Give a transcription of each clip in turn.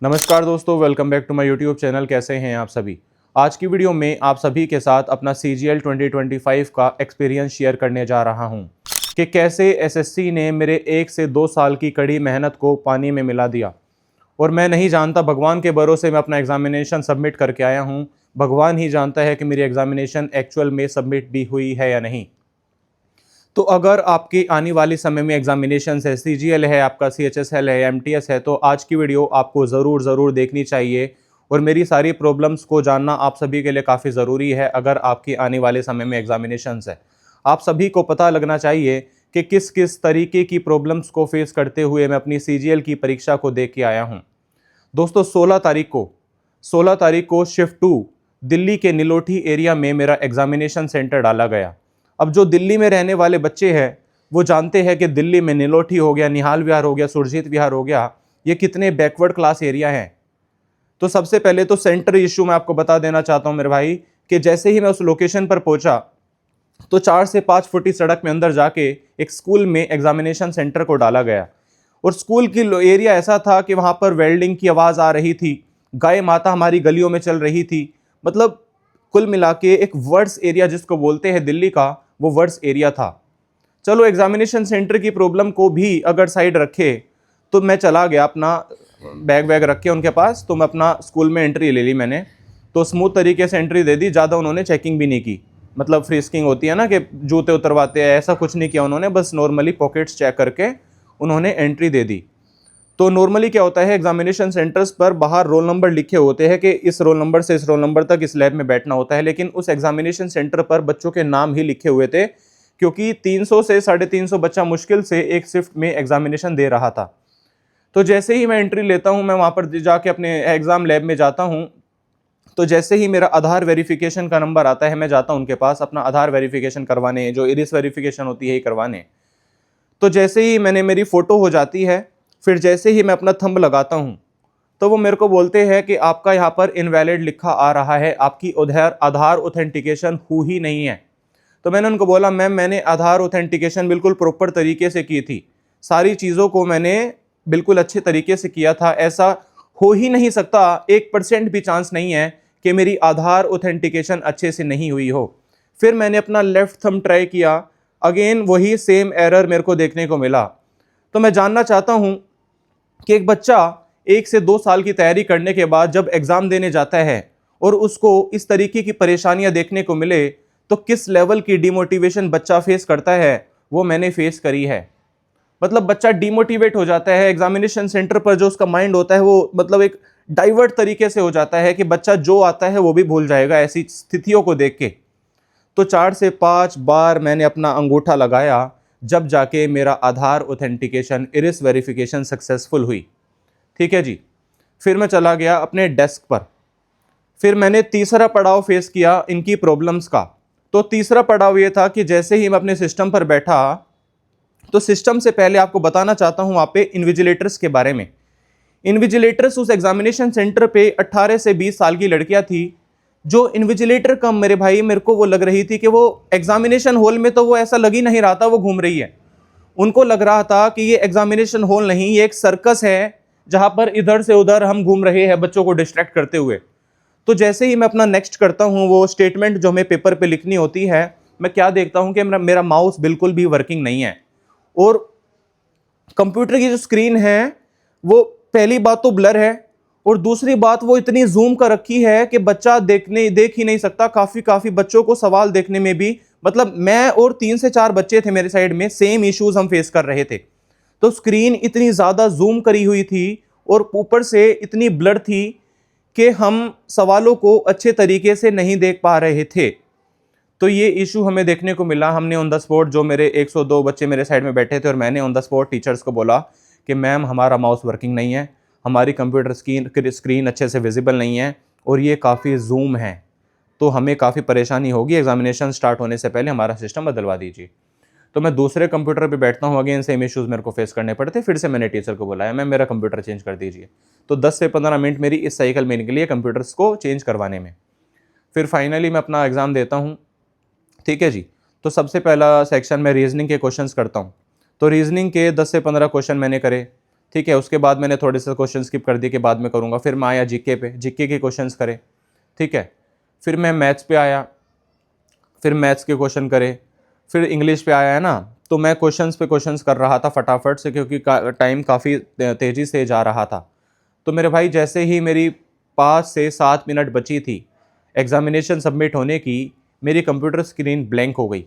नमस्कार दोस्तों, welcome back to my YouTube channel. कैसे हैं आप सभी। आज की वीडियो में आप सभी के साथ अपना CGL 2025 का एक्सपीरियंस शेयर करने जा रहा हूं कि कैसे एसएससी ने मेरे 1 से 2 साल की कड़ी मेहनत को पानी में मिला दिया। और मैं नहीं जानता, भगवान के भरोसे मैं अपना एग्जामिनेशन सबमिट करके आया हूं। भगवान ही जानता है कि मेरी एग्जामिनेशन एक्चुअल में सबमिट भी हुई है या नहीं। तो अगर आपकी आने वाली समय में एग्जामिनेशन है, CGL है, आपका CHSL है, MTS है, तो आज की वीडियो आपको ज़रूर देखनी चाहिए। और मेरी सारी प्रॉब्लम्स को जानना आप सभी के लिए काफ़ी ज़रूरी है। अगर आपकी आने वाले समय में एग्जामिनेशन है, आप सभी को पता लगना चाहिए कि किस किस तरीके की प्रॉब्लम्स को फेस करते हुए मैं अपनी CGL की परीक्षा को दे के आया हूँ। दोस्तों 16 तारीख को शिफ्ट 2 दिल्ली के निलोठी एरिया में मेरा एग्जामिनेशन सेंटर डाला गया। अब जो दिल्ली में रहने वाले बच्चे हैं वो जानते हैं कि दिल्ली में निलोठी हो गया, निहाल विहार हो गया, सुरजीत विहार हो गया, ये कितने बैकवर्ड क्लास एरिया हैं। तो सबसे पहले तो सेंटर इशू मैं आपको बता देना चाहता हूं मेरे भाई, कि जैसे ही मैं उस लोकेशन पर पहुंचा तो 4 से 5 फुट सड़क में अंदर जाके एक स्कूल में एग्जामिनेशन सेंटर को डाला गया। और स्कूल की एरिया ऐसा था कि वहां पर वेल्डिंग की आवाज आ रही थी, गाय माता हमारी गलियों में चल रही थी। मतलब कुल मिला के एक वर्ड्स एरिया जिसको बोलते हैं दिल्ली का, वो वर्ड्स एरिया था। चलो एग्जामिनेशन सेंटर की प्रॉब्लम को भी अगर साइड रखे तो मैं चला गया अपना बैग वैग रख के उनके पास, तो मैं अपना स्कूल में एंट्री ले ली मैंने। तो स्मूथ तरीके से एंट्री दे दी, ज़्यादा उन्होंने चेकिंग भी नहीं की। मतलब फ्रीस्किंग होती है ना कि जूते उतरवाते हैं, ऐसा कुछ नहीं किया उन्होंने, बस नॉर्मली पॉकेट्स चेक करके उन्होंने एंट्री दे दी। तो नॉर्मली क्या होता है, एग्जामिनेशन सेंटर्स पर बाहर रोल नंबर लिखे होते हैं कि इस रोल नंबर से इस रोल नंबर तक इस लैब में बैठना होता है, लेकिन उस एग्जामिनेशन सेंटर पर बच्चों के नाम ही लिखे हुए थे, क्योंकि 300 से 350 बच्चा मुश्किल से एक शिफ्ट में एग्जामिनेशन दे रहा था। तो जैसे ही मैं एंट्री लेता हूं, मैं वहां पर जाके अपने एग्जाम लैब में जाता हूं, तो जैसे ही मेरा आधार वेरिफिकेशन का नंबर आता है, मैं जाता हूं उनके पास अपना आधार वेरिफिकेशन करवाने, जो इरिस वेरिफिकेशन होती है, करवाने। तो जैसे ही मैंने मेरी फोटो हो जाती है, फिर जैसे ही मैं अपना थंब लगाता हूं, तो वो मेरे को बोलते हैं कि आपका यहाँ पर इनवैलिड लिखा आ रहा है, आपकी आधार ऑथेंटिकेशन हुई ही नहीं है। तो मैंने उनको बोला, मैम मैंने आधार ऑथेंटिकेशन बिल्कुल प्रॉपर तरीके से की थी, सारी चीज़ों को मैंने बिल्कुल अच्छे तरीके से किया था, ऐसा हो ही नहीं सकता, 1% भी चांस नहीं है कि मेरी आधार ऑथेंटिकेशन अच्छे से नहीं हुई हो। फिर मैंने अपना लेफ्ट थंब ट्राई किया, अगेन वही सेम एरर मेरे को देखने को मिला। तो मैं जानना चाहता हूं कि एक बच्चा 1 से 2 साल की तैयारी करने के बाद जब एग्जाम देने जाता है और उसको इस तरीके की परेशानियां देखने को मिले, तो किस लेवल की डिमोटिवेशन बच्चा फेस करता है, वो मैंने फेस करी है। मतलब बच्चा डिमोटिवेट हो जाता है एग्जामिनेशन सेंटर पर, जो उसका माइंड होता है वो मतलब एक डाइवर्ट तरीके से हो जाता है कि बच्चा जो आता है वो भी भूल जाएगा ऐसी स्थितियों को देख के। तो 4 से 5 बार मैंने अपना अंगूठा लगाया, जब जाके मेरा आधार ऑथेंटिकेशन इरिस वेरिफिकेशन सक्सेसफुल हुई। ठीक है जी। फिर मैं चला गया अपने डेस्क पर। फिर मैंने तीसरा पड़ाव फेस किया इनकी प्रॉब्लम्स का। तो तीसरा पड़ाव ये था कि जैसे ही मैं अपने सिस्टम पर बैठा, तो सिस्टम से पहले आपको बताना चाहता हूं वहां पे इन्विजिलेटर्स के बारे में। इन्विजिलेटर्स उस एग्जामिनेशन सेंटर पे 18 से 20 साल की लड़कियां थी। जो इन्विजिलेटर कम मेरे भाई, मेरे को वो लग रही थी कि वो एग्जामिनेशन हॉल में तो वो ऐसा लग ही नहीं रहा था वो घूम रही है। उनको लग रहा था कि ये एग्जामिनेशन हॉल नहीं, ये एक सर्कस है जहां पर इधर से उधर हम घूम रहे हैं बच्चों को डिस्ट्रैक्ट करते हुए। तो जैसे ही मैं अपना नेक्स्ट करता हूं, वो स्टेटमेंट जो हमें पेपर पे लिखनी होती है, मैं क्या देखता हूं कि मेरा माउस बिल्कुल भी वर्किंग नहीं है। और कंप्यूटर की जो स्क्रीन है वो पहली बात तो ब्लर है, और दूसरी बात वो इतनी जूम कर रखी है कि बच्चा देख ही नहीं सकता। काफी बच्चों को सवाल देखने में भी, मतलब मैं और 3 से 4 बच्चे थे मेरे साइड में, सेम इश्यूज हम फेस कर रहे थे। तो स्क्रीन इतनी ज्यादा जूम करी हुई थी और ऊपर से इतनी ब्लर थी कि हम सवालों को अच्छे तरीके से नहीं देख पा रहे थे। तो ये इशू हमें देखने को मिला। हमने ऑन द स्पॉट, जो मेरे 102 बच्चे मेरे साइड में बैठे थे, और मैंने ऑन द स्पॉट टीचर्स को बोला कि मैम हमारा माउस वर्किंग नहीं है, हमारी कंप्यूटर स्क्रीन अच्छे से विजिबल नहीं है, और ये काफ़ी जूम है, तो हमें काफ़ी परेशानी होगी, एग्जामिनेशन स्टार्ट होने से पहले हमारा सिस्टम बदलवा दीजिए। तो मैं दूसरे कंप्यूटर पे बैठता हूँ, अगेन सेम इश्यूज़ मेरे को फेस करने पड़ते। फिर से मैंने टीचर को बुलाया, मैम मेरा कंप्यूटर चेंज कर दीजिए। तो 10 से 15 मिनट मेरी इस साइकिल में निकली है कंप्यूटर्स को चेंज करवाने में। फिर फाइनली मैं अपना एग्ज़ाम देता हूँ। ठीक है जी। तो सबसे पहला सेक्शन में रीजनिंग के क्वेश्चंस करता हूँ। तो रीजनिंग के 10 से 15 क्वेश्चन मैंने करे। ठीक है। उसके बाद मैंने थोड़े से क्वेश्चन स्किप कर दिए कि बाद में करूँगा। फिर मैं आया जीके पे, जीके के क्वेश्चंस करे, ठीक है। फिर मैं मैथ्स पे आया, फिर मैथ्स के क्वेश्चन करे, फिर इंग्लिश पे आया है ना, तो मैं क्वेश्चंस पे क्वेश्चंस कर रहा था फटाफट से, क्योंकि टाइम काफ़ी तेज़ी से जा रहा था। तो मेरे भाई जैसे ही मेरी 5 से 7 मिनट बची थी एग्जामिनेशन सबमिट होने की, मेरी कंप्यूटर स्क्रीन ब्लैंक हो गई।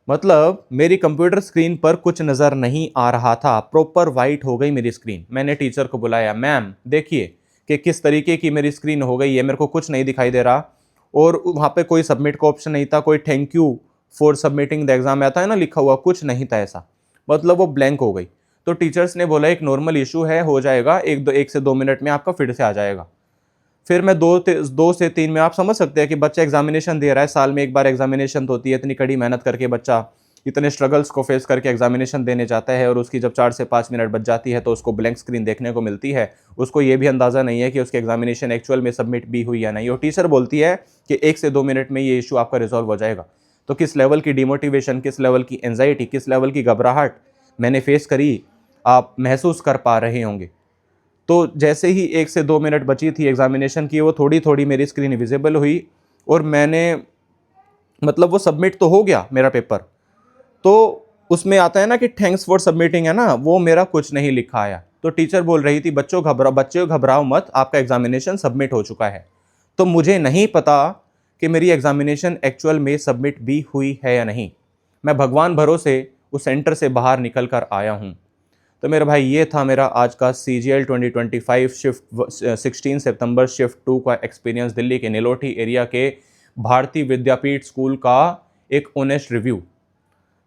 मतलब मेरी कंप्यूटर स्क्रीन पर कुछ नज़र नहीं आ रहा था, प्रॉपर वाइट हो गई मेरी स्क्रीन। मैंने टीचर को बुलाया, मैम देखिए कि किस तरीके की मेरी स्क्रीन हो गई है, मेरे को कुछ नहीं दिखाई दे रहा। और वहाँ पे कोई सबमिट का ऑप्शन नहीं था, कोई thank you for submitting the exam आता है ना लिखा हुआ, कुछ नहीं था ऐसा। मतलब वो ब्लैंक हो गई। तो टीचर्स ने बोला एक नॉर्मल इशू है, हो जाएगा, 1 से 2 मिनट में आपका फिर से आ जाएगा। फिर मैं 2 से 3 में, आप समझ सकते हैं कि बच्चा एग्जामिनेशन दे रहा है, साल में एक बार एग्जामिनेशन तो होती है, इतनी कड़ी मेहनत करके बच्चा इतने स्ट्रगल्स को फेस करके एग्जामिनेशन देने जाता है, और उसकी जब 4 से 5 मिनट बच जाती है तो उसको ब्लैंक स्क्रीन देखने को मिलती है। उसको ये भी अंदाज़ा नहीं है कि उसकी एग्जामिनेशन एक्चुअल में सबमिट भी हुई या नहीं, और टीचर बोलती है कि 1 से 2 मिनट में ये इशू आपका रिजॉल्व हो जाएगा। तो किस लेवल की डिमोटिवेशन, किस लेवल की एंजाइटी, किस लेवल की घबराहट मैंने फेस करी, आप महसूस कर पा रहे होंगे। तो जैसे ही 1 से 2 मिनट बची थी एग्जामिनेशन की, वो थोड़ी थोड़ी मेरी स्क्रीन विजिबल हुई, और मैंने, मतलब वो सबमिट तो हो गया मेरा पेपर। तो उसमें आता है ना कि थैंक्स फॉर सबमिटिंग, है ना, वो मेरा कुछ नहीं लिखा आया। तो टीचर बोल रही थी बच्चों घबराओ मत, आपका एग्जामिनेशन सबमिट हो चुका है। तो मुझे नहीं पता कि मेरी एग्जामिनेशन एक्चुअल में सबमिट भी हुई है या नहीं। मैं भगवान भरोसे उस सेंटर से बाहर निकल कर आया हूँ। तो मेरे भाई ये था मेरा आज का CGL 2025 शिफ्ट 16 सितंबर शिफ्ट 2 का एक्सपीरियंस, दिल्ली के नीलोठी एरिया के भारतीय विद्यापीठ स्कूल का एक ऑनेस्ट रिव्यू।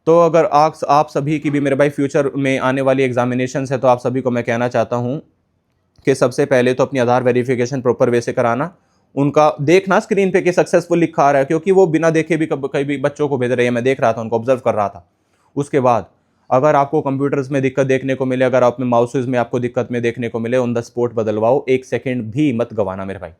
तो अगर आप सभी की भी मेरे भाई फ्यूचर में आने वाली एग्जामिनेशन है, तो आप सभी को मैं कहना चाहता हूँ कि सबसे पहले तो अपनी आधार वेरिफिकेशन प्रॉपर वे से कराना, उनका देखना स्क्रीन पे कि सक्सेसफुल लिखा आ रहा है, क्योंकि वो बिना देखे भी कभी भी बच्चों को भेज रहे हैं, मैं देख रहा था, उनको ऑब्जर्व कर रहा था। उसके बाद अगर आपको कंप्यूटर्स में दिक्कत देखने को मिले, अगर आप में माउसेज में आपको दिक्कत में देखने को मिले, ऑन द स्पॉट बदलवाओ, 1 सेकंड भी मत गवाना मेरे भाई।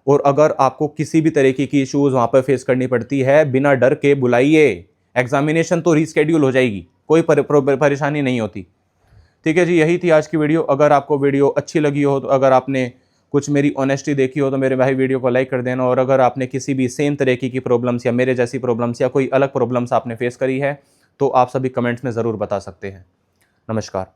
और अगर आपको किसी भी तरीके की इश्यूज वहां पर फेस करनी पड़ती है, बिना डर के बुलाइए, एग्जामिनेशन तो रीस्केड्यूल हो जाएगी, कोई परेशानी नहीं होती। ठीक है जी, यही थी आज की वीडियो। अगर आपको वीडियो अच्छी लगी हो, तो अगर आपने कुछ मेरी ऑनेस्टी देखी हो, तो मेरे भाई वीडियो को लाइक कर देना। और अगर आपने किसी भी सेम तरीके की प्रॉब्लम्स या मेरे जैसी प्रॉब्लम्स या कोई अलग प्रॉब्लम्स आपने फेस करी है, तो आप सभी कमेंट्स में ज़रूर बता सकते हैं। नमस्कार।